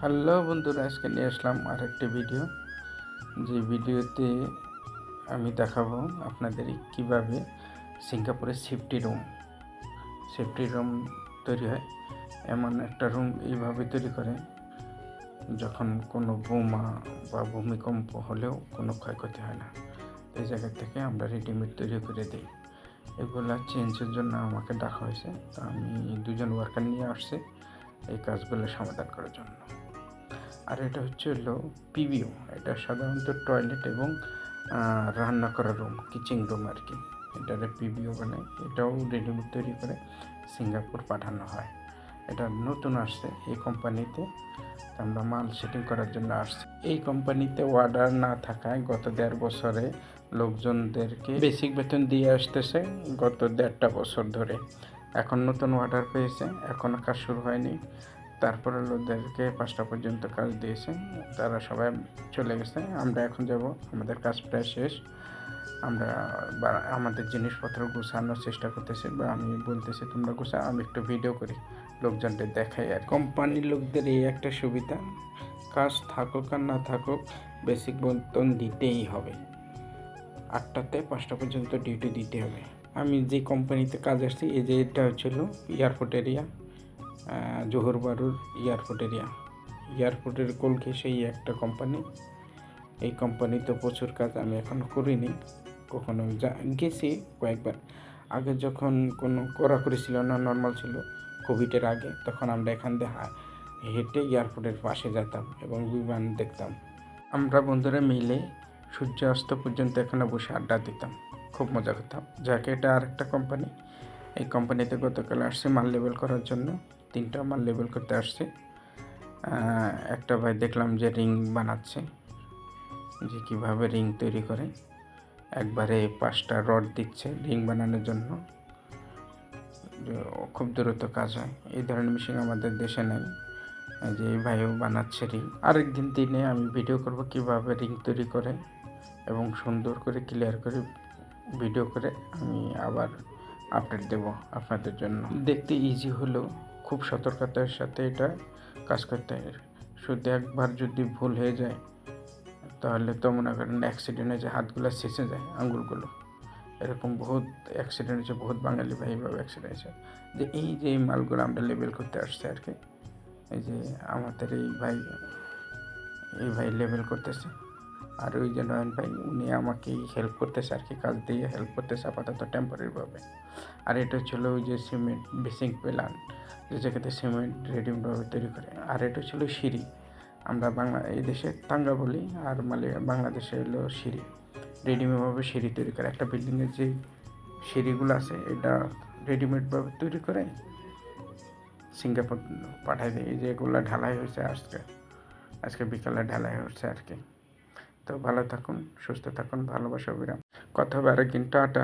Hello বন্ধুরা, আজকে নিয়ে আসলাম আরেকটি ভিডিও। যে ভিডিওতে আমি দেখাবো আপনাদের কিভাবে সিঙ্গাপুরের সেফটি রুম তৈরি হয়। এমন একটা রুম এইভাবে তৈরি করে যখন কোনো বোমা বা ভূমিকম্প হলেও কোনো ক্ষয়ক্ষতি হয় না। এই জায়গা থেকে আমরা রেডিমেড তৈরি করে দিই। এগুলা চেঞ্জের জন্য আমাকে ডাকা হয়েছে, তো আমি 2জন ওয়ার্কার নিয়ে আসছি এই কাজগুলো সমাধান করার জন্য। আর এটা হলো পিভিও। এটা সাধারণত টয়লেট এবং রান্না করার রুম, কিচেন রুম আর কি। এটারে পিভিও বানায়, এটাও রেডিমেড তৈরি করে সিঙ্গাপুর পাঠানো হয়। এটা নতুন আসছে এই কোম্পানিতে, আমরা মাল সেটিং করার জন্য আসছি। এই কোম্পানিতে অর্ডার না থাকায় গত 1.5 বছরে লোকজনদেরকে বেসিক বেতন দিয়ে আসতেছে গত 1.5 বছর ধরে। এখন নতুন অর্ডার পেয়েছে, এখনও কাজ শুরু হয়নি। তারপরে লোকদেরকে 5টা পর্যন্ত কাজ দিয়েছে, তারা সবাই চলে গেছে। আমরা এখন যাব, আমাদের কাজ প্রায় শেষ। আমরা আমাদের জিনিসপত্র গুছানোর চেষ্টা করতেছি, বা আমি বলতেছি তোমরা গুছা, আমি একটু ভিডিও করি, লোকজনদের দেখাই। আর কোম্পানির লোকদের এই একটা সুবিধা, কাজ থাকুক আর না থাকুক বেসিক বেতন দিতেই হবে। 8টাতে 5টা পর্যন্ত ডিউটি দিতে হবে। আমি যে কোম্পানিতে কাজ আসছি, এই যে এটা হচ্ছিল এয়ারপোর্ট এরিয়া, জোহর বারুর এয়ারপোর্টের কোল ঘেঁষেই একটা কোম্পানি। এই কোম্পানিতে প্রচুর কাজ আমি এখনও করিনি, কখনো গেছি কয়েকবার। আগে যখন কোনো কড়াকড়ি ছিল না, নর্মাল ছিল কোভিডের আগে, তখন আমরা এখান দিয়ে হেঁটে এয়ারপোর্টের পাশে যেতাম এবং বিমান দেখতাম। আমরা বন্ধুরা মিলে সূর্যাস্ত পর্যন্ত এখানে বসে আড্ডা দিতাম, খুব মজা করতাম। যাকে এটা আর একটা কোম্পানি, এই কোম্পানিতে গতকাল আসছে মাল লেবেল করার জন্য। 3টা মাল লেবেল করতে আসছে। একটা ভাই দেখলাম যে রিং বানাচ্ছে, যে কীভাবে রিং তৈরি করে। একবারে 5টা রড দিচ্ছে রিং বানানোর জন্য, খুব দ্রুত কাজ হয়। এই ধরনের মেশিন আমাদের দেশে নেই। যে এই ভাইও বানাচ্ছে রিং। আরেকদিন দিনে আমি ভিডিও করব কিভাবে রিং তৈরি করে, এবং সুন্দর করে ক্লিয়ার করে ভিডিও করে আমি আবার আপডেট দেব আপনাদের জন্য। দেখতে ইজি হলেও খুব সতর্কতার সাথে এটা কাজ করতে হয়। শুধু একবার যদি ভুল হয়ে যায় তাহলে তো মনে করেন অ্যাক্সিডেন্ট হয়েছে, হাতগুলো ছেঁচে যায়, আঙুলগুলো। এরকম বহুত অ্যাক্সিডেন্ট হয়েছে, বহুত বাঙালি ভাইভাবে অ্যাক্সিডেন্ট হয়েছে। যে এই মালগুলো আমরা লেবেল করতে আসছে আর কি। এই যে আমাদের এই ভাই লেবেল করতেছে, আর ওই যে নয়ন ভাই, উনি আমাকে হেল্প করতেছে আর কি, কাজ দিয়ে হেল্প করতেছে আপাতত টেম্পোরারিভাবে। আর এটা ছিল ওই যে সিমেন্ট বেসিং প্ল্যান, যে জায়গাতে সিমেন্ট রেডিমেডভাবে তৈরি করে। আর এটা ছিল সিঁড়ি, আমরা এই দেশে তাঙ্গা বলি, আর বাংলাদেশে হলো সিঁড়ি। রেডিমেডভাবে সিঁড়ি তৈরি করে, একটা বিল্ডিংয়ের যে সিঁড়িগুলো আছে এটা রেডিমেডভাবে তৈরি করে সিঙ্গাপুর পাঠাই দেয়। এই যে এগুলো ঢালাই হয়েছে আজকে বিকালে ঢালাই হচ্ছে আর কি। তো ভালো থাকুন, সুস্থ থাকুন, ভালোবাসা বিরাম। কথা হবে আরেকদিন। টাটা।